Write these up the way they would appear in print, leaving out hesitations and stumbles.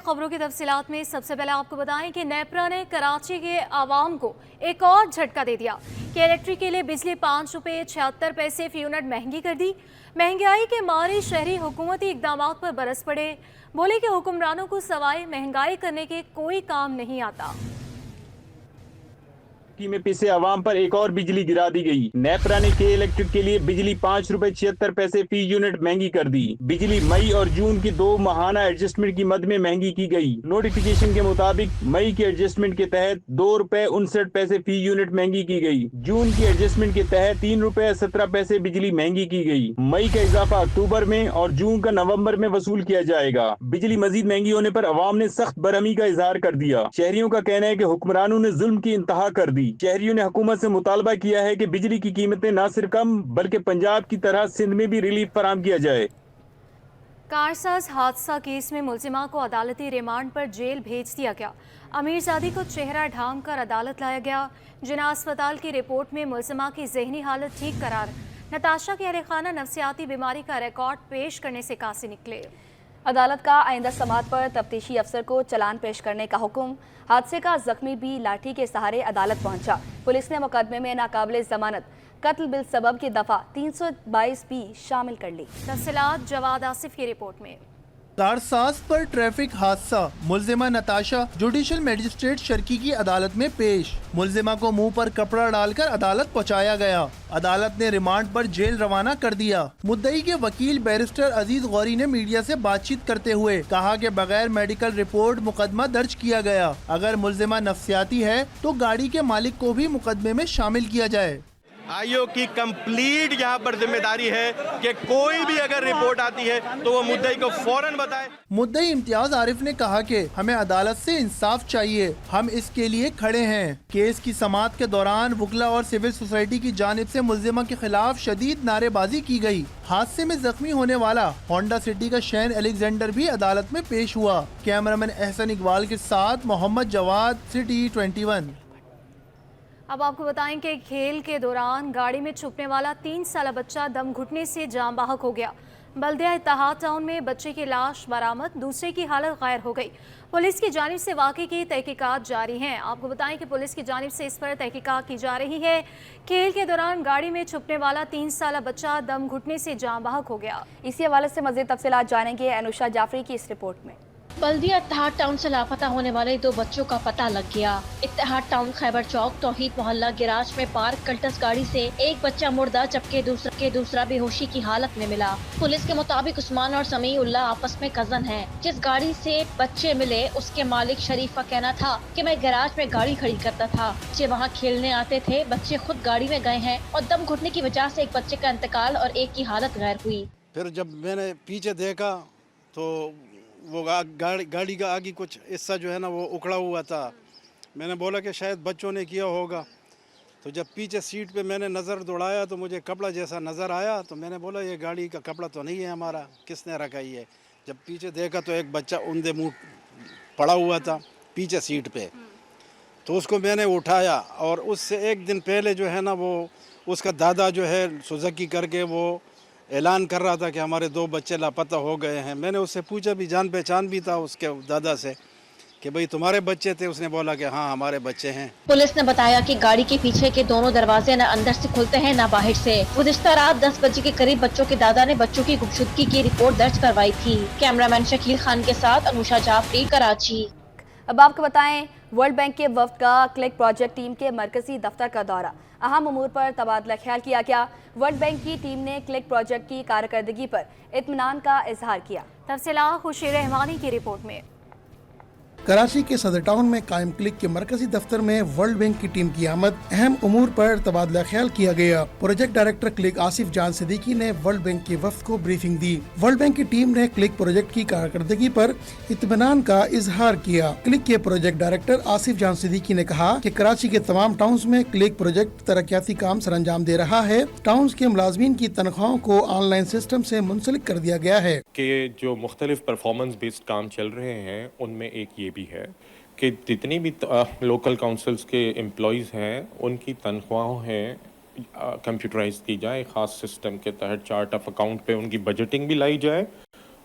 खबरों की तफसीलात में सबसे पहले आपको बताएं कि नेपरा ने कराची के आवाम को एक और झटका दे दिया कि इलेक्ट्रिक के लिए बिजली 5 रुपये 76 पैसे फी यूनिट महंगी कर दी। महंगाई के मारे शहरी हुकूमती इकदाम पर बरस पड़े। बोले कि हुक्मरानों को सवाए महंगाई करने के कोई काम नहीं आता। में पिसे आवाम पर एक और बिजली गिरा दी गई। नेपरा ने के इलेक्ट्रिक के लिए बिजली 5 रुपए 76 पैसे फी यूनिट महंगी कर दी। बिजली मई और जून की 2 माहाना एडजस्टमेंट की मद में महंगी की गई। नोटिफिकेशन के मुताबिक मई के एडजस्टमेंट के तहत 2 रुपए 59 पैसे फी यूनिट महंगी की गई। जून की एडजस्टमेंट के तहत 3 रुपए 17 पैसे बिजली महंगी की गई। मई का इजाफा अक्टूबर में और जून का नवंबर में वसूल किया जाएगा। बिजली मजीद महंगी होने पर अवाम ने सख्त बरहमी का इजहार कर दिया। शहरियों का कहना है कि हुक्मरानों ने जुल्म की इंतहा कर दी। शहरियों ने हुकूमत से मुतालबा किया है कि बिजली की कीमतें न सिर्फ कम बल्कि पंजाब की तरह सिंध में भी रिलीफ फराहम किया जाए। कारसाज हादसा केस में मुलजिमा को अदालती रिमांड पर जेल भेज दिया गया। अमीरजादी को चेहरा ढांक कर अदालत लाया गया। जिना अस्पताल की रिपोर्ट में मुलजिमा की जहनी हालत ठीक करार। नताशा के अहले खाना नफ्सियाती बीमारी का रिकॉर्ड पेश करने से कासी निकले। अदालत का आइंदा समाअत पर तफ्तीशी अफसर को चालान पेश करने का हुक्म। हादसे का जख्मी भी लाठी के सहारे अदालत पहुंचा। पुलिस ने मुकदमे में नाकाबिले जमानत कत्ल बिल सबब की दफा 322 भी शामिल कर ली। तफसीलात जवाद आसिफ की रिपोर्ट में। कारसाज पर ट्रैफिक हादसा, मुलजिमा नताशा जुडिशल मजिस्ट्रेट शर्की की अदालत में पेश। मुलजिमा को मुंह पर कपड़ा डालकर अदालत पहुंचाया गया। अदालत ने रिमांड पर जेल रवाना कर दिया। मुद्दई के वकील बैरिस्टर अजीज गौरी ने मीडिया से बातचीत करते हुए कहा कि बगैर मेडिकल रिपोर्ट मुकदमा दर्ज किया गया। अगर मुलजिमा नफ्सियाती है तो गाड़ी के मालिक को भी मुकदमे में शामिल किया जाए। आयोग की कंप्लीट यहाँ पर जिम्मेदारी है कि कोई भी अगर रिपोर्ट आती है तो वो मुद्दई को फौरन बताए। मुद्दई इम्तियाज आरिफ ने कहा कि हमें अदालत से इंसाफ चाहिए, हम इसके लिए खड़े हैं। केस की समाअत के दौरान वकला और सिविल सोसाइटी की जानिब से मुलजिमा के खिलाफ शदीद नारेबाजी की गई। हादसे में जख्मी होने वाला होंडा सिटी का शैन अलेक्जेंडर भी अदालत में पेश हुआ। कैमरामैन एहसन इकबाल के साथ मोहम्मद जवाद, सिटी 21। अब आपको बताएं कि खेल के दौरान गाड़ी में छुपने वाला 3 साला बच्चा दम घुटने से जान बहक हो गया। बल्दिया इत्तेहाद टाउन में बच्चे की लाश बरामद, दूसरे की हालत गैर हो गई। पुलिस की जानिब से वाक़े की तहकीकात जारी हैं। आपको बताएं कि पुलिस की जानिब से इस पर तहकीकात की जा रही है। खेल के दौरान गाड़ी में छुपने वाला 3 साला बच्चा दम घुटने से जान बहक हो गया। इसी हवाले से मज़ीद तफसीलात जानेंगे अनुषा जाफरी की इस रिपोर्ट में। बल्दिया इत्तेहाद टाउन से लापता होने वाले 2 बच्चों का पता लग गया। इत्तेहाद टाउन खैबर चौक तौहीद मोहल्ला गिराज में पार्क कल्टस गाड़ी से एक बच्चा मुर्दा जबकि दूसरा बेहोशी की हालत में मिला। पुलिस के मुताबिक उस्मान और समी उल्ला आपस में कजन हैं। जिस गाड़ी से बच्चे मिले उसके मालिक शरीफ का कहना था कि मैं गैराज में गाड़ी खड़ी करता था, बच्चे वहाँ खेलने आते थे, बच्चे खुद गाड़ी में गए हैं और दम घुटने की वजह से एक बच्चे का इंतकाल और एक की हालत गैर हुई। फिर जब मैंने पीछे देखा तो वो गाड़ी का आगे कुछ हिस्सा जो है ना वो उखड़ा हुआ था। मैंने बोला कि शायद बच्चों ने किया होगा। तो जब पीछे सीट पे मैंने नज़र दौड़ाया तो मुझे कपड़ा जैसा नज़र आया। तो मैंने बोला ये गाड़ी का कपड़ा तो नहीं है हमारा, किसने रखा ये। जब पीछे देखा तो एक बच्चा उंधे मुँह पड़ा हुआ था पीछे सीट पे। तो उसको मैंने उठाया और उससे एक दिन पहले जो है ना वो उसका दादा जो है सुजुकी करके वो ऐलान कर रहा था कि हमारे 2 बच्चे लापता हो गए हैं। मैंने उससे पूछा भी, जान पहचान भी था उसके दादा से, कि भाई तुम्हारे बच्चे थे? उसने बोला कि हाँ हमारे बच्चे हैं। पुलिस ने बताया कि गाड़ी के पीछे के दोनों दरवाजे न अंदर से खुलते हैं न बाहर से। गुज़िश्ता रात 10 बजे के करीब बच्चों के दादा ने बच्चों की गुमशुदगी की रिपोर्ट दर्ज करवाई थी। कैमरामैन शकील खान के साथ अनुषा जाफरी, कराची। अब आपको बताएं, वर्ल्ड बैंक के वफ्द का क्लिक प्रोजेक्ट टीम के मरकजी दफ्तर का दौरा। अहम उमूर पर तबादला ख्याल किया गया। वर्ल्ड बैंक की टीम ने क्लिक प्रोजेक्ट की कारकर्दगी पर इत्मीनान का इजहार किया। तफसीलात खुशी रहमानी की रिपोर्ट में। कराची के सदर टाउन में कायम क्लिक के मरकजी दफ्तर में वर्ल्ड बैंक की टीम की आमद। अहम उमूर पर तबादला ख्याल किया गया। प्रोजेक्ट डायरेक्टर क्लिक आसिफ जान सिद्दीकी ने वर्ल्ड बैंक के वफ्द को ब्रीफिंग दी। वर्ल्ड बैंक की टीम ने क्लिक प्रोजेक्ट की कारकर्दगी पर इत्मीनान का इजहार किया। क्लिक के प्रोजेक्ट डायरेक्टर आसिफ जान सिद्दीकी ने कहा कि कराची के तमाम टाउन्स में क्लिक प्रोजेक्ट तरक्याती काम सर अंजाम दे रहा है। टाउन्स के मुलाजमीन की तनख्वाहों को ऑनलाइन सिस्टम से मुंसलिक कर दिया गया है। कि जो मुख्तलिफ परफॉर्मेंस बेस्ड काम चल रहे हैं उनमें एक ये भी है कि जितनी भी लोकल काउंसिल्स के एम्प्लॉइज़ हैं उनकी तनख्वाहें कंप्यूटराइज की जाए। ख़ास सिस्टम के तहत चार्ट ऑफ अकाउंट पे उनकी बजटिंग भी लाई जाए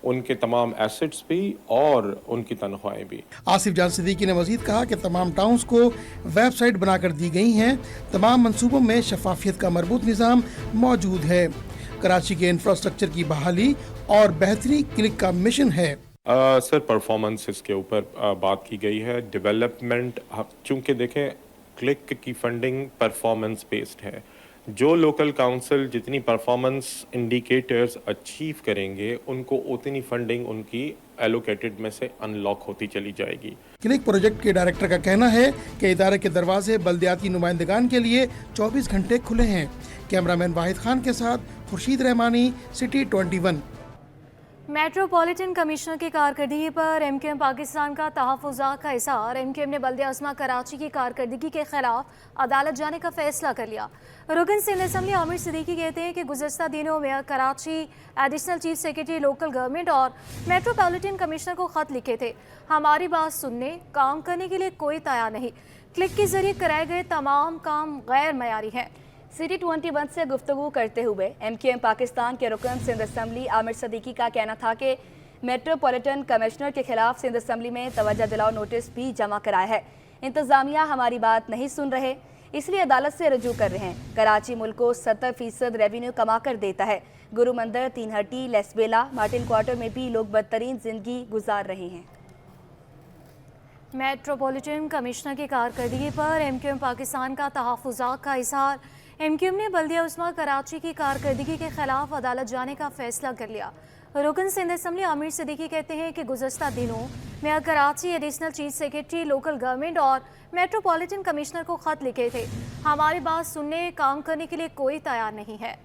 उनके तमाम एसेट्स भी और उनकी तनख्वाहें भी। आसिफ जान सिद्दीकी ने मजीद कहा कि तमाम टाउन्स को वेबसाइट बनाकर दी गई हैं, तमाम मंसूबों में शफाफियत का मरबूत निज़ाम मौजूद है। कराची के इंफ्रास्ट्रक्चर की बहाली और बेहतरी क्लिक का मिशन है। सर परफॉर्मेंसेस के ऊपर बात की गई है। डेवलपमेंट, चूँकि देखें क्लिक की फंडिंग परफॉर्मेंस बेस्ड है, जो लोकल काउंसिल जितनी परफॉर्मेंस इंडिकेटर्स अचीव करेंगे उनको उतनी फंडिंग उनकी एलोकेटेड में से अनलॉक होती चली जाएगी। क्लिक प्रोजेक्ट के डायरेक्टर का कहना है कि इदारे के दरवाजे बल्दियाती नुमाइंदगान के लिए 24 घंटे खुले हैं। कैमरामैन वाहिद खान के साथ Khurshid Rahmani, city 21। Metropolitan commissioner की कारकर्दगी पर एमक्यूएम पाकिस्तान का तहफ़्फ़ुज़ात का इज़हार। एमक्यूएम ने बल्दिया अज़मा कराची की कारकर्दगी के खिलाफ अदालत जाने का फैसला कर लिया। रुकन सिंध असम्बली आमिर सिद्दीकी कहते हैं कि गुज़श्ता दिनों में Karachi additional chief secretary local government और मेट्रोपॉलिटन कमिश्नर को ख़त लिखे थे, हमारी बात सुनने काम करने के लिए कोई तैयार नहीं। क्लिक के जरिए कराए गए तमाम काम गैर मयारी हैं। सिटी 21 से गुफ्तगू करते हुए एमक्यूएम पाकिस्तान के रुकन सिंध असम्बली आमिर सिद्दीकी का कहना था कि मेट्रोपॉलिटन कमिश्नर के खिलाफ सिंध असम्बली में तवज्जो दिलाओ नोटिस भी जमा कराया है। इंतज़ामिया हमारी बात नहीं सुन रहे, इसलिए अदालत से रजू कर रहे हैं। कराची मुल्क को 70% रेवेन्यू कमा कर देता है। गुरु मंदिर, तीन हट्टी, लेसबेला, मार्टिन क्वार्टर में भी लोग बदतरीन जिंदगी गुजार रहे हैं। मेट्रोपॉलिटन कमिश्नर की कारकर्दगी पर एमक्यूएम पाकिस्तान का तहफ़्फ़ुज़ात का इज़हार। एमक्यूएम ने बल्दिया उस्मा कराची की कारकर्दगी के खिलाफ अदालत जाने का फैसला कर लिया। रुकन सिंध असम्बली आमिर सिद्दीकी कहते हैं कि गुज़श्ता दिनों में Karachi additional chief secretary local government और मेट्रोपॉलिटन कमिश्नर को ख़त लिखे थे, हमारी बात सुनने काम करने के लिए कोई तैयार नहीं है।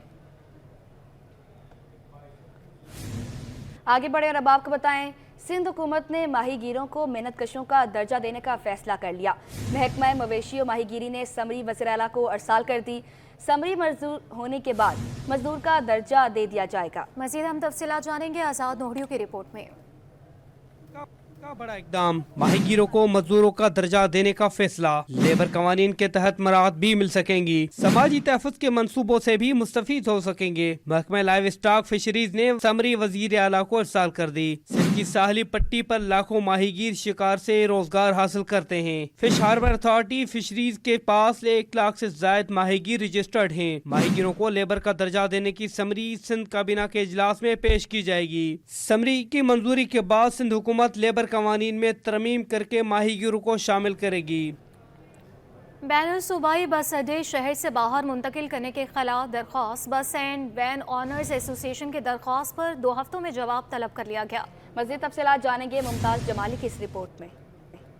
आगे बढ़े और अब आपको बताएं, सिंध हुकूमत ने माहीगीरों को मेहनत कशों का दर्जा देने का फैसला कर लिया। महकमा मवेशी और माहीगीरी ने समरी वज़ीर आला को अरसाल कर दी। समरी मजदूर होने के बाद मजदूर का दर्जा दे दिया जाएगा। मज़ीद हम तफसीलात जानेंगे आज़ाद नोहरियों की रिपोर्ट में। का बड़ा इकदाम, माहीगीरों को मजदूरों का दर्जा देने का फैसला। लेबर कवानीन के तहत मराहत भी मिल सकेंगी। समाजी तहफ़्फ़ुज़ के मंसूबों से भी मुस्तफ़ीद हो सकेंगे। महकमा लाइव स्टॉक फिशरीज ने समरी वज़ीर आला को अरसाल कर दी। सिंध की साहली पट्टी पर लाखों माहीगीर शिकार से रोजगार हासिल करते हैं। फिश हार्बर अथॉरिटी फिशरीज के पास 1 लाख से जायद माहीगीर रजिस्टर्ड हैं। माहीगीरों को लेबर का दर्जा देने की समरी सिंध काबीना के इजलास में पेश की जाएगी। समरी की मंजूरी के बाद सिंध हुकूमत लेबर कवानीन में तरमीम करके माहीगीरों को शामिल करेगी। बैनुल सूबाई बस अड्डे शहर से बाहर मुंतकिल करने के खिलाफ दरख्वास्त। बस एंड वैन ऑनर्स एसोसिएशन की दरख्वास्त पर 2 हफ्तों में जवाब तलब कर लिया गया। मज़ीद तफसीलात जानेंगे मुमताज जमाली की इस रिपोर्ट में।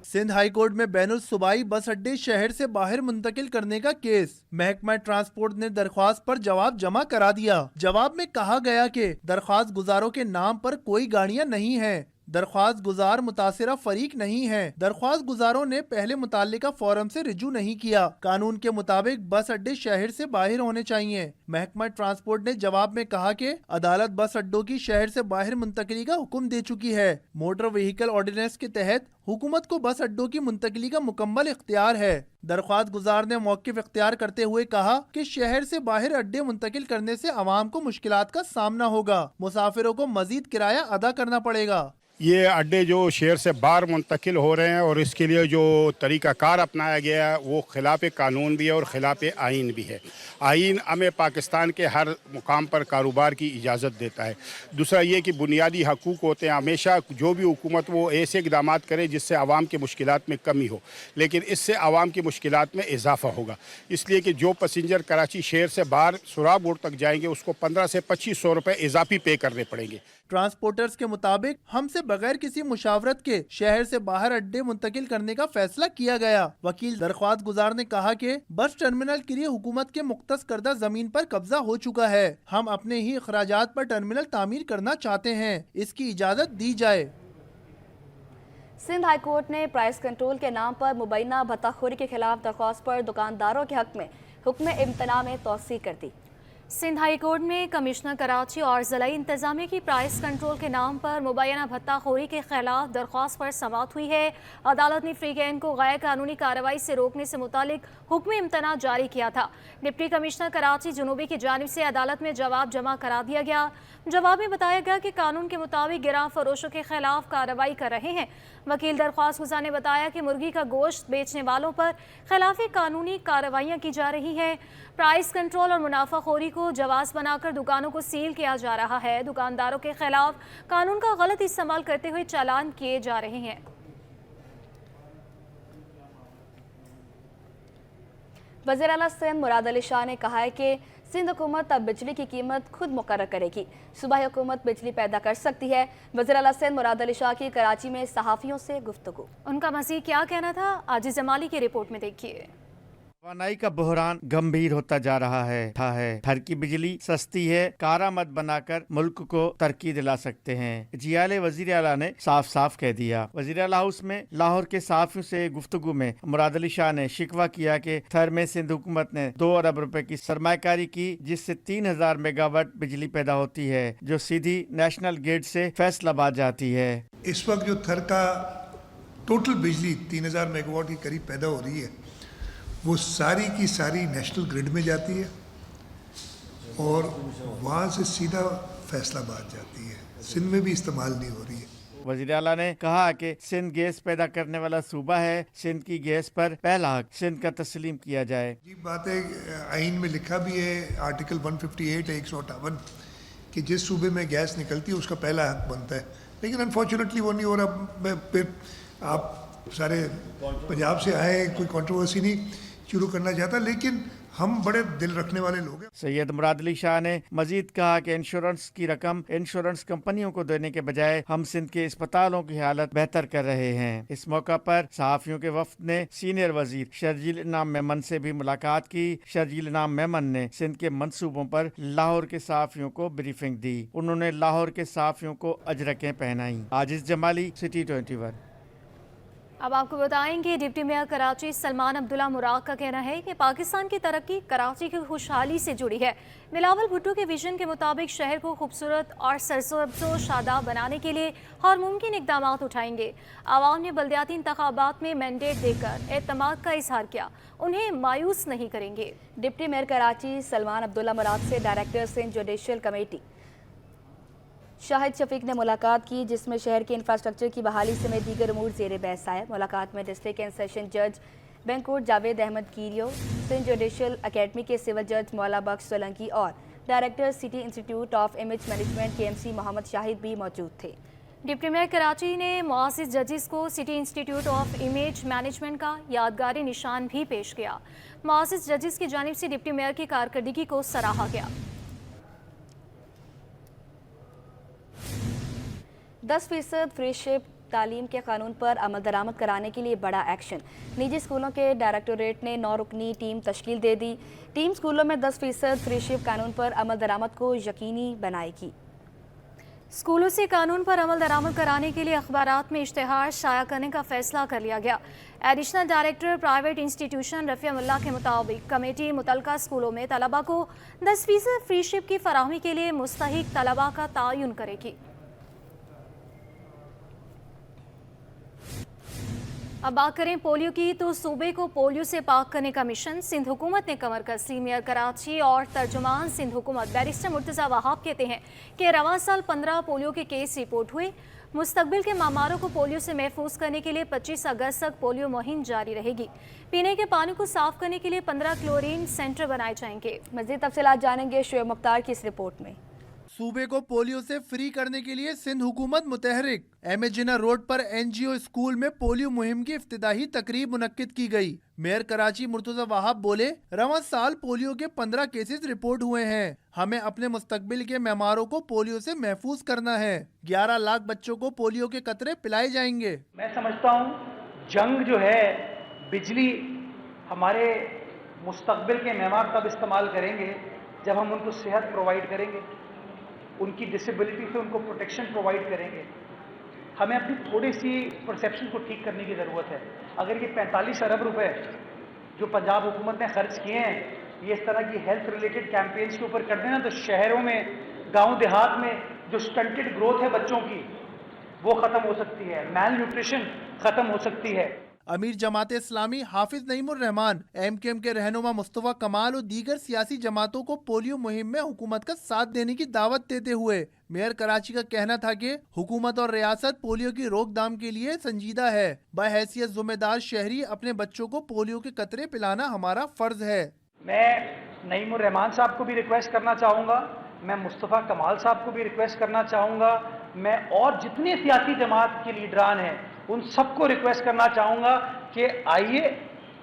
सिंध हाई कोर्ट में बैनुल सूबाई बस अड्डे शहर से बाहर मुंतकिल करने का केस। महकमा ट्रांसपोर्ट ने दरख्वास्त पर जवाब जमा करा दिया। जवाब में कहा गया कि दरख्वास्त गुजारों के नाम पर कोई गाड़ियां नहीं हैं। दरख्वास्त गुजार मुतासिरा फरीक नहीं है। दरख्वास्त गुजारों ने पहले मुताल्लिका फोरम से रिजू नहीं किया। कानून के मुताबिक बस अड्डे शहर से बाहर होने चाहिए। महकमा ट्रांसपोर्ट ने जवाब में कहा कि अदालत बस अड्डों की शहर से बाहर मुंतकिली का हुक्म दे चुकी है। मोटर व्हीकल ऑर्डिनेंस के तहत हुकूमत को बस अड्डों की मुंतकिली का मुकम्मल इख्तियार है। दरख्वास्त गुजार ने मौक़िफ़ इख्तियार करते हुए कहा कि शहर से बाहर अड्डे मुंतकिल करने से आवाम को मुश्किलात का सामना होगा। मुसाफिरों को मजीद किराया अदा करना पड़ेगा। ये अड्डे जो शहर से बाहर मुंतकिल हो रहे हैं और इसके लिए जो तरीक़ाकार अपनाया गया है वो खिलाफ कानून भी है और खिलाफ आइन भी है। आइन हमें पाकिस्तान के हर मुकाम पर कारोबार की इजाज़त देता है। दूसरा ये कि बुनियादी हकूक़ होते हैं। हमेशा जो भी हुकूमत वो ऐसे इक़दाम करे जिससे आवाम की मुश्किलात में कमी हो, लेकिन इससे आवाम की मुश्किलात में इजाफ़ा होगा। इसलिए कि जो पैसेंजर कराची शहर से बाहर सुराब रोड तक जाएंगे उसको 1500 से 2500 रुपये इजाफी पे करने पड़ेंगे। ट्रांसपोर्टर्स के मुताबिक हमसे बगैर किसी मुशावरत के शहर से बाहर अड्डे मुंतकिल करने का फैसला किया गया। वकील दरख्वास्त गुजार ने कहा कि बस टर्मिनल के लिए हुकूमत के मुख्तस करदा जमीन पर कब्जा हो चुका है। हम अपने ही अखराजात पर टर्मिनल तामीर करना चाहते हैं, इसकी इजाजत दी जाए। सिंध हाई कोर्ट ने प्राइस कंट्रोल के नाम पर मुबैना भत्ताखोरी के खिलाफ दरख्वास्त पर दुकानदारों के हक में हुक्म इम्तना में तौसीह कर दी। सिंध हाई कोर्ट में कमिश्नर कराची और ज़िला इंतजामिया की प्राइस कंट्रोल के नाम पर मुबैना भत्ताखोरी के खिलाफ दरख्वास्त पर समाअत हुई है। अदालत ने फ्रीगैन को गैर कानूनी कार्रवाई से रोकने से मुतालिक हुक्म इम्तना जारी किया था। डिप्टी कमिश्नर कराची जुनूबी की जानिब से अदालत में जवाब जमा करा दिया गया। जवाब में बताया गया कि कानून के मुताबिक गिरा फरोशों के खिलाफ कार्रवाई कर रहे हैं। वकील दरख्वास्त गुजार ने बताया कि मुर्गी का गोश्त बेचने वालों पर खिलाफ कानूनी कार्रवाइयाँ की जा रही हैं। प्राइस कंट्रोल और मुनाफाखोरी को जवाज बनाकर दुकानों को सील किया जा रहा है। दुकानदारों के खिलाफ कानून का गलत इस्तेमाल करते हुए चालान किए जा रहे हैं। वज़ीर आला सिंध मुराद अली शाह ने कहा है कि सिंध हुकूमत अब बिजली की कीमत खुद मुकर्रर करेगी। सूबाई हुकूमत बिजली पैदा कर सकती है। वज़ीर आला सिंध मुराद अली शाह की कराची में सहाफ़ियों से गुफ्तगू। उनका मज़ीद क्या कहना था, आजिज़ जमाली की रिपोर्ट में देखिए। तवानाई का बहरान गंभीर होता जा रहा है। घर की बिजली सस्ती है, कारामद बनाकर मुल्क को तरक्की दिला सकते हैं। जियाले वजीर आला ने साफ साफ कह दिया। वजीर आला हाउस में लाहौर के सहाफियों से गुफ्तगू में मुराद अली शाह ने शिकवा किया कि थर में सिंध हुकूमत ने 2 अरब रुपए की सरमाकारी की, जिससे 3000 मेगावाट बिजली पैदा होती है, जो सीधी नेशनल ग्रिड से फैसलाबाद जाती है। इस वक्त जो थर का टोटल बिजली 3000 मेगावाट के करीब पैदा हो रही है, वो सारी की सारी नेशनल ग्रिड में जाती है और वहाँ से सीधा फैसलाबाद जाती है। सिंध में भी इस्तेमाल नहीं हो रही है। वज़ीर आला ने कहा कि सिंध गैस पैदा करने वाला सूबा है, सिंध की गैस पर पहला हक सिंध का तस्लीम किया जाए। जी बात है, आइन में लिखा भी है, आर्टिकल 158 है 158 कि जिस सूबे में गैस निकलती है उसका पहला हक बनता है, लेकिन अनफॉर्चुनेटली वो नहीं हो रहा। मैं फिर आप सारे पंजाब से आए, कोई कंट्रोवर्सी नहीं शुरू करना चाहता, लेकिन हम बड़े दिल रखने वाले लोग हैं। सैयद मुराद अली शाह ने मजीद कहा कि इंश्योरेंस की रकम इंश्योरेंस कंपनियों को देने के बजाय हम सिंध के अस्पतालों की हालत बेहतर कर रहे हैं। इस मौका पर सहाफियों के वफ्द ने सीनियर वजीर शर्जील इनाम मेमन से भी मुलाकात की। शर्जील इनाम मेमन ने सिंध के मंसूबों पर लाहौर के सहाफियों को ब्रीफिंग दी। उन्होंने लाहौर के सहाफियों को अजरकें पहनाई। आजिज जमाली, सिटी 21। अब आपको बताएंगे डिप्टी मेयर कराची सलमान अब्दुल्ला मुराद का कहना है कि पाकिस्तान की तरक्की कराची की खुशहाली से जुड़ी है। बिलावल भुट्टो के विजन के मुताबिक शहर को खूबसूरत और सरसब्ज़ो शादाब बनाने के लिए हर मुमकिन इक़दाम उठाएंगे। आवाम ने बल्दियाती इंतखाबात में मैंडेट देकर एतमाद का इजहार किया, उन्हें मायूस नहीं करेंगे। डिप्टी मेयर कराची सलमान अब्दुल्ला मुराद से director Sindh judicial committee Shahid Shafiq ने मुलाकात की, जिसमें शहर के इंफ्रास्ट्रक्चर की बहाली समेत दीगर अमूर ज़ेर बहस आए। मुलाकात में डिस्ट्रिक्ट एंड सेशन जज बैंकोट जावेद अहमद कीरियो, सिंध जुडिशल अकेडमी के सिविल जज मौला बख्श सोलंकी और director city institute of image management KMC Mohammad Shahid भी मौजूद थे। डिप्टी मेयर कराची ने मुआसिस जजेस को city institute of image management का यादगारी निशान भी पेश किया। मुआसिस जजेस की जानिब से डिप्टी मेयर की कारकर्दगी को सराहा गया। 10% फ्री शिप तालीम के कानून पर अमल दरामद कराने के लिए बड़ा एक्शन। निजी स्कूलों के डायरेक्टोरेट ने 9 रुकनी टीम तश्कील दे दी। टीम स्कूलों में 10% फ्री शिप कानून पर अमल दरामद को यकीनी बनाएगी। स्कूलों से कानून पर अमल दरामद कराने के लिए अखबारात में इश्तिहार शाया करने का फैसला कर लिया गया। Additional director private institution Rafi Mulla के मुताबिक कमेटी मुतलका स्कूलों में तलबा को 10% फ्री शिप की फराहमी के लिए मुस्तहिक तलबा का तयन करेगी। अब बात करें पोलियो की, तो सूबे को पोलियो से पाक करने का मिशन सिंध हुकूमत ने कमर कसी। मेयर कराची और तर्जुमान सिंध हुकूमत बैरिस्टर मुर्तज़ा वहाब कहते हैं कि रवां साल 15 पोलियो के केस रिपोर्ट हुए। मुस्तकबिल के मामारों को पोलियो से महफूज करने के लिए 25 अगस्त तक पोलियो मुहिम जारी रहेगी। पीने के पानी को साफ करने के लिए 15 क्लोरीन सेंटर बनाए जाएंगे। मज़ीद तफसीलात जानेंगे शुएब मुख्तार की इस रिपोर्ट में। सूबे को पोलियो से फ्री करने के लिए सिंध हुकूमत मुतहरिक। MA जिन्ना रोड पर NGO स्कूल में पोलियो मुहिम की इफ्तिताही तकरीब मुनक्किद की गई। मेयर कराची मुर्तज़ा वहाब बोले, रवां साल पोलियो के 15 केसेस रिपोर्ट हुए हैं। हमें अपने मुस्तकबिल के मेहमारों को पोलियो से महफूज करना है। 11 लाख बच्चों को पोलियो के कतरे पिलाए जाएंगे। मैं समझता हूँ जंग जो है, बिजली हमारे मुस्तकबिल के मेहमान तब इस्तेमाल करेंगे जब हम उनको सेहत प्रोवाइड करेंगे, उनकी डिसेबिलिटी से उनको प्रोटेक्शन प्रोवाइड करेंगे। हमें अपनी थोड़ी सी परसेप्शन को ठीक करने की ज़रूरत है। अगर ये 45 अरब रुपए जो पंजाब हुकूमत ने खर्च किए हैं یہ اس طرح کی ہیلتھ ریلیٹڈ کیمپینز کے اوپر کر دیں نا تو شہروں میں گاؤں دیہات میں جو سٹنٹڈ گروتھ ہے بچوں کی وہ ختم ہو سکتی ہے, میل نیوٹریشن ختم ہو سکتی ہے. امیر جماعت اسلامی حافظ نعیم الرحمان, MQM کے رہنما مصطفیٰ کمال اور دیگر سیاسی جماعتوں کو پولیو مہم میں حکومت کا ساتھ دینے کی دعوت دیتے ہوئے میئر کراچی کا کہنا تھا کہ حکومت اور ریاست پولیو کی روک تھام کے لیے سنجیدہ ہے. بحیثیت ذمہ دار شہری اپنے بچوں کو پولیو کے قطرے پلانا ہمارا فرض ہے. میں نعیم الرحمان صاحب کو بھی ریکویسٹ کرنا چاہوں گا, میں مصطفیٰ کمال صاحب کو بھی ریکویسٹ کرنا چاہوں گا, میں اور جتنے سیاسی جماعت کے لیڈران ہیں ان سب کو ریکویسٹ کرنا چاہوں گا کہ آئیے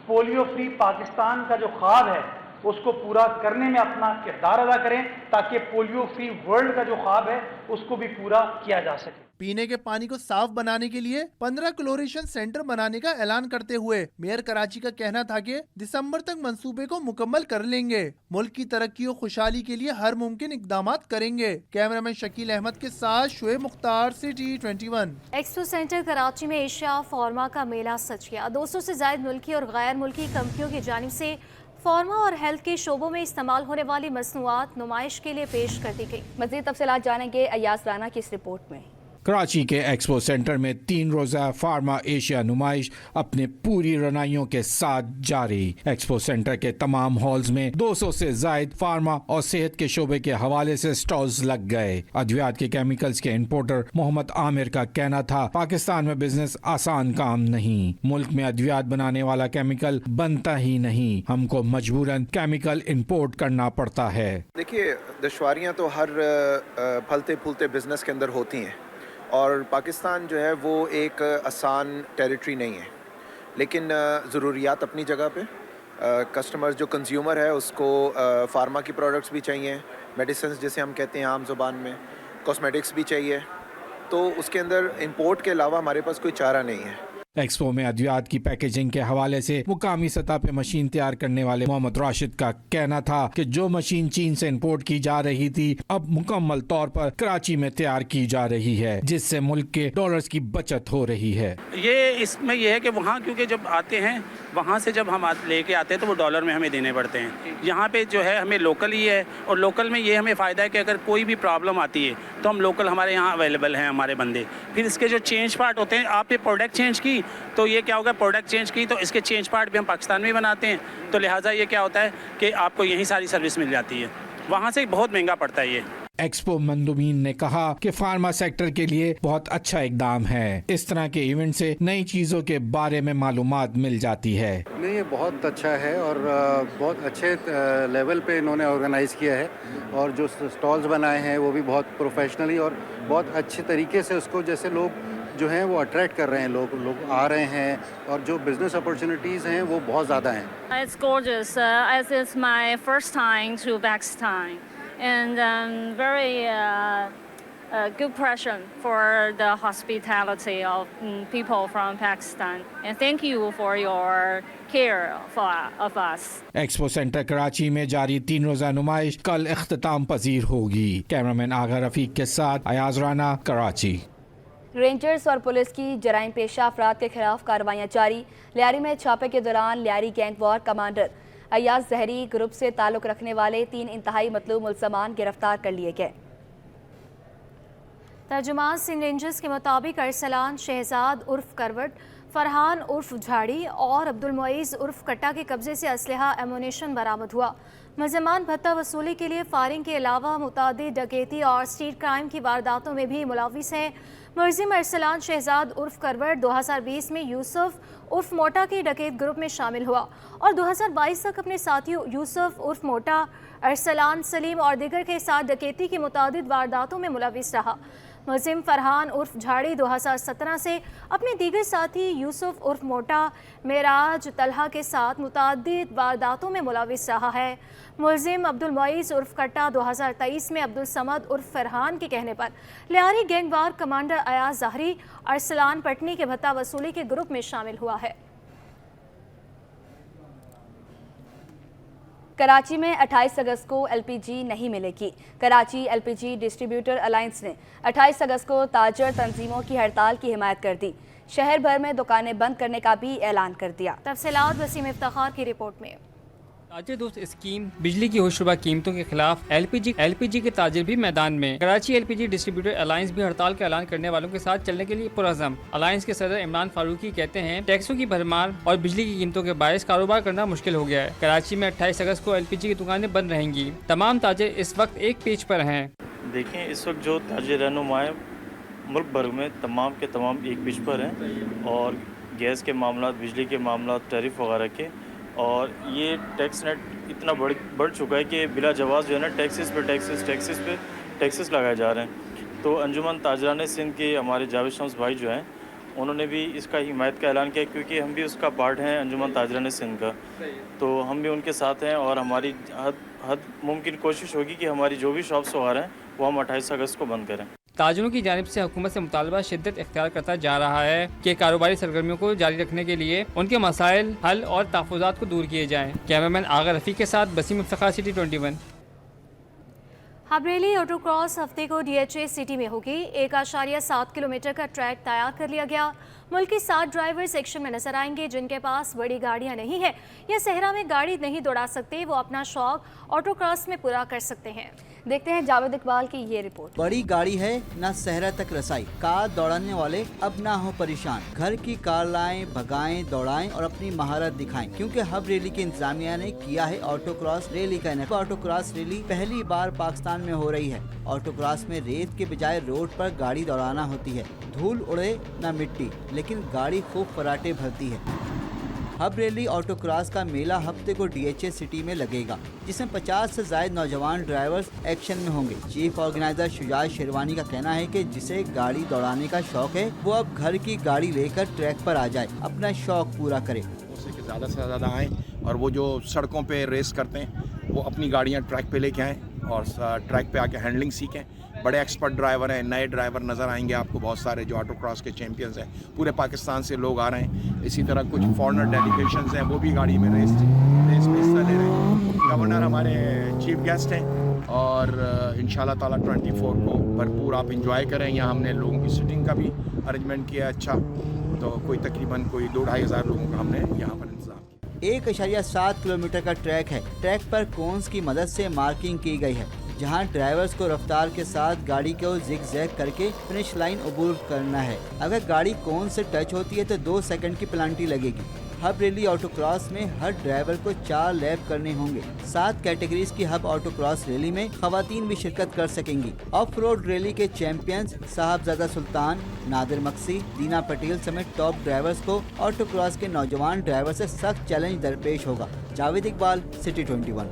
پولیو فری پاکستان کا جو خواب ہے اس کو پورا کرنے میں اپنا کردار ادا کریں تاکہ پولیو فری ورلڈ کا جو خواب ہے اس کو بھی پورا کیا جا سکے. پینے کے پانی کو صاف بنانے کے لیے 15 کلوریشن سینٹر بنانے کا اعلان کرتے ہوئے میئر کراچی کا کہنا تھا کہ دسمبر تک منصوبے کو مکمل کر لیں گے. ملک کی ترقی و خوشحالی کے لیے ہر ممکن اقدامات کریں گے. کیمرامین شکیل احمد کے ساتھ شعیب مختار, سٹی 21. ایکسپو سینٹر کراچی میں ایشیا فارما کا میلہ سج گیا. 200 سے زائد ملکی اور غیر ملکی کمپنیوں کی جانب سے فارما اور ہیلتھ کے شعبوں میں استعمال ہونے والی مصنوعات نمائش کے لیے پیش کر دی گئی. مزید تفصیلات جانیں گے ایاز رانا کی اس رپورٹ میں. کراچی کے ایکسپو سینٹر میں 3 روزہ فارما ایشیا نمائش اپنے پوری رنائیوں کے ساتھ جاری. ایکسپو سینٹر کے تمام ہالز میں 200 سے زائد فارما اور صحت کے شعبے کے حوالے سے سٹالز لگ گئے. ادویات کے کیمیکلز کے امپورٹر محمد عامر کا کہنا تھا پاکستان میں بزنس آسان کام نہیں. ملک میں ادویات بنانے والا کیمیکل بنتا ہی نہیں, ہم کو مجبوراً کیمیکل امپورٹ کرنا پڑتا ہے. دیکھیے دشواریاں تو ہر پھلتے پھولتے بزنس کے اندر ہوتی ہیں اور پاکستان جو ہے وہ ایک آسان ٹیریٹری نہیں ہے, لیکن ضروریات اپنی جگہ پہ. کسٹمر جو کنزیومر ہے اس کو فارما کی پروڈکٹس بھی چاہیے, میڈیسنز جیسے ہم کہتے ہیں عام زبان میں, کاسمیٹکس بھی چاہیے, تو اس کے اندر امپورٹ کے علاوہ ہمارے پاس کوئی چارہ نہیں ہے. ایکسپو میں ادویات کی پیکیجنگ کے حوالے سے مقامی سطح پہ مشین تیار کرنے والے محمد راشد کا کہنا تھا کہ جو مشین چین سے امپورٹ کی جا رہی تھی اب مکمل طور پر کراچی میں تیار کی جا رہی ہے, جس سے ملک کے ڈالرز کی بچت ہو رہی ہے. یہ اس میں یہ ہے کہ وہاں کیونکہ جب آتے ہیں وہاں سے جب ہم لے کے آتے ہیں تو وہ ڈالر میں ہمیں دینے پڑتے ہیں. یہاں پہ جو ہے ہمیں لوکل ہی ہے, اور لوکل میں یہ ہمیں فائدہ ہے کہ اگر کوئی بھی پرابلم آتی ہے تو ہم لوکل ہمارے یہاں اویلیبل ہیں ہمارے بندے. پھر اس کے جو چینج پارٹ ہوتے ہیں, آپ نے پروڈکٹ چینج کی تو یہ کیا ہوگا, پروڈکٹ چینج کی تو اس کے چینج پارٹ بھی ہم پاکستان میں بناتے ہیں, تو لہٰذا یہ کیا ہوتا ہے کہ آپ کو یہی ساری سروس مل جاتی ہے. وہاں سے بہت مہنگا پڑتا ہے یہ. ایکسپو مندوبین نے کہا کہ فارما سیکٹر کے لیے بہت اچھا اقدام ہے. اس طرح کے ایونٹ سے نئی چیزوں کے بارے میں معلومات مل جاتی ہے. نہیں, یہ بہت اچھا ہے اور بہت اچھے لیول پہ انہوں نے آرگنائز کیا ہے, اور جو سٹالز بنائے ہیں وہ بھی بہت پروفیشنلی اور بہت اچھے طریقے سے اس کو جیسے لوگ جو ہیں وہ اٹریکٹ کر رہے ہیں, لوگ آ رہے ہیں, اور جو بزنس اپرچونیٹیز ہیں وہ بہت زیادہ ہیں. It's gorgeous as it's my first time to Pakistan and very good impression for the hospitality of people from Pakistan and thank you for your care of us. Expo centre Karachi میں جاری 3 روزہ نمائش کل اختتام پذیر ہوگی. کیمرامین آغا رفیق کے ساتھ ایاز رانا, کراچی. رینجرز اور پولیس کی جرائم پیشہ افراد کے خلاف کارروائیاں جاری. لیاری میں چھاپے کے دوران Lyari gang war commander Ayaz Zehri group سے تعلق رکھنے والے 3 انتہائی مطلوب ملزمان گرفتار کر لیے گئے. ترجمان سندھ رینجرز کے مطابق ارسلان شہزاد عرف کروٹ, فرحان عرف جھاڑی اور عبد المعیز عرف کٹا کے قبضے سے اسلحہ ایمونیشن برآمد ہوا. ملزمان بھتہ وصولی کے لیے فائرنگ کے علاوہ متعدد ڈکیتی اور اسٹریٹ کرائم کی وارداتوں میں بھی ملوث ہیں. ملزم ارسلان شہزاد عرف کروٹ 2020 میں یوسف عرف موٹا کے ڈکیت گروپ میں شامل ہوا اور 2022 تک اپنے ساتھیوں یوسف عرف موٹا, ارسلان سلیم اور دیگر کے ساتھ ڈکیتی کی متعدد وارداتوں میں ملوث رہا. ملزم فرحان عرف جھاڑی 2017 سے اپنے دیگر ساتھی یوسف عرف موٹا, معراج طلحہ کے ساتھ متعدد وارداتوں میں ملوث رہا ہے. ملزم عبد المعیز عرف کٹا 2023 میں عبد الصمد عرف فرحان کے کہنے پر Lyari gang war commander Ayaz Zahri Arsalan پٹنی کے بھتہ وصولی کے گروپ میں شامل ہوا ہے. کراچی میں 28 اگست کو LPG نہیں ملے گی. کراچی LPG ڈسٹریبیوٹر الائنس نے 28 اگست کو تاجر تنظیموں کی ہڑتال کی حمایت کر دی. شہر بھر میں دکانیں بند کرنے کا بھی اعلان کر دیا. تفصیلات وسیم افتخار کی رپورٹ میں. ताजिर दोस्त स्कीम बिजली की होशरुबा कीमतों के खिलाफ एलपीजी के ताजिर भी मैदान में। कराची एलपीजी डिस्ट्रीब्यूटर अलायंस भी हड़ताल का ऐलान करने वालों के साथ चलने के लिए पुरअज़म। अलायंस के सदर इमरान फारूकी कहते हैं टैक्सों की भरमार और बिजली की कीमतों के बायस कारोबार करना मुश्किल हो गया है। कराची में 28 अगस्त को एलपीजी की दुकानें बंद रहेंगी। तमाम ताजिर इस वक्त एक पेज पर हैं। देखें इस वक्त जो ताजिर रहनुमाएं मुल्क भर में तमाम के तमाम एक पेज पर हैं और गैस के मामला, बिजली के मामला, टैरिफ वगैरह के, और ये टैक्स नेट इतना बढ़ चुका है कि बिला जवाज़ जो है ना टैक्सेस पे टैक्सेस लगाए जा रहे हैं। तो अंजुमन ताजरान सिंध के हमारे जावेद शम्स भाई जो हैं उन्होंने भी इसका हिमायत का ऐलान किया, क्योंकि हम भी उसका पार्ट हैं अंजुमन ताजरान सिंध का, तो हम भी उनके साथ हैं और हमारी हद मुमकिन कोशिश होगी कि हमारी जो भी शॉप्स वगैरह हैं वो हम 28 अगस्त को बंद करें। ताजिरों की जानिब से हुकूमत से मुतालबा शिद्दत इख्तियार करता जा रहा है कि कारोबारी सरगर्मियों को जारी रखने के लिए उनके मसाइल हल और तहफ़्फ़ुज़ात को दूर किए जाएँ। कैमरामैन आगा रफ़ी के साथ बसीम इफ्तिखार, सिटी 21। हबरेली ऑटोक्रॉस हफ्ते को डीएचए सिटी में होगी। 1.7 किलोमीटर का ट्रैक तैयार कर लिया गया। मुल्क की 7 ड्राइवर सेक्शन में नजर आएंगे जिनके पास बड़ी गाड़ियां नहीं है या सहरा में गाड़ी नहीं दौड़ा सकते, वो अपना शौक ऑटोक्रॉस में पूरा कर सकते हैं। देखते हैं जावेद इकबाल की ये रिपोर्ट। बड़ी गाड़ी है न सहरा तक रसाई, कार दौड़ाने वाले अब ना हो परेशान। घर की कार लाएं, भगाएं, दौड़ाएं और अपनी महारत दिखाएं, क्योंकि हब रैली की इंतजामिया ने किया है ऑटोक्रॉस रैली का इनेकाद। ऑटोक्रॉस रैली पहली बार पाकिस्तान में हो रही है। ऑटोक्रॉस में रेत के बजाय रोड पर गाड़ी दौड़ाना होती है। धूल उड़े न मिट्टी, लेकिन गाड़ी खूब फराटे भरती है। हब रैली ऑटोक्रॉस का मेला हफ्ते को डीएचए सिटी में लगेगा, जिसमें 50 से ज्यादा नौजवान ड्राइवर्स एक्शन में होंगे। चीफ ऑर्गेनाइजर शुजात शेरवानी का कहना है कि जिसे गाड़ी दौड़ाने का शौक है वो अब घर की गाड़ी लेकर ट्रैक पर आ जाए, अपना शौक पूरा करे। ज़्यादा से ज़्यादा आएँ और वो जो सड़कों पे रेस करते हैं वो अपनी गाड़ियाँ ट्रैक पे लेके आएँ और ट्रैक पे आके हैंडलिंग सीखें। बड़े एक्सपर्ट ड्राइवर हैं, नए ड्राइवर नज़र आएंगे आपको, बहुत सारे जो ऑटोक्रॉस के चैंपियंस हैं। पूरे पाकिस्तान से लोग आ रहे हैं। इसी तरह कुछ फॉरेनर डेलीगेशंस हैं, वो भी गाड़ी में रेस में हिस्सा ले रहे हैं। गवर्नर हमारे चीफ गेस्ट हैं और इंशाल्लाह ताला 24 को भरपूर आप इंजॉय करें। यहाँ हमने लोगों की सीटिंग का भी अरेंजमेंट किया अच्छा, तो कोई तकरीबन 2-2.5 हज़ार लोगों का हमने यहाँ पर इंतजाम किया। 1.7 किलोमीटर का ट्रैक है। ट्रैक पर कोन्स की मदद से मार्किंग की गई है, जहां ड्राइवर्स को रफ्तार के साथ गाड़ी को जिग-जैग करके फिनिश लाइन अबूर करना है। अगर गाड़ी कोन से टच होती है तो 2 सेकंड की पेनल्टी लगेगी। हब रैली ऑटोक्रॉस में हर ड्राइवर को 4 लैप करने होंगे। 7 कैटेगरीज की हब ऑटोक्रॉस रैली में खवातीन भी शिरकत कर सकेंगी। ऑफ रोड रैली के चैंपियंस साहबजादा सुल्तान, नादिर मक्सी, दीना पटेल समेत टॉप ड्राइवर्स को ऑटोक्रॉस के नौजवान ड्राइवर से सख्त चैलेंज दरपेश होगा। Javed Iqbal, city 21।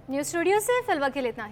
News studio से फिलहाल के लिए इतना ही।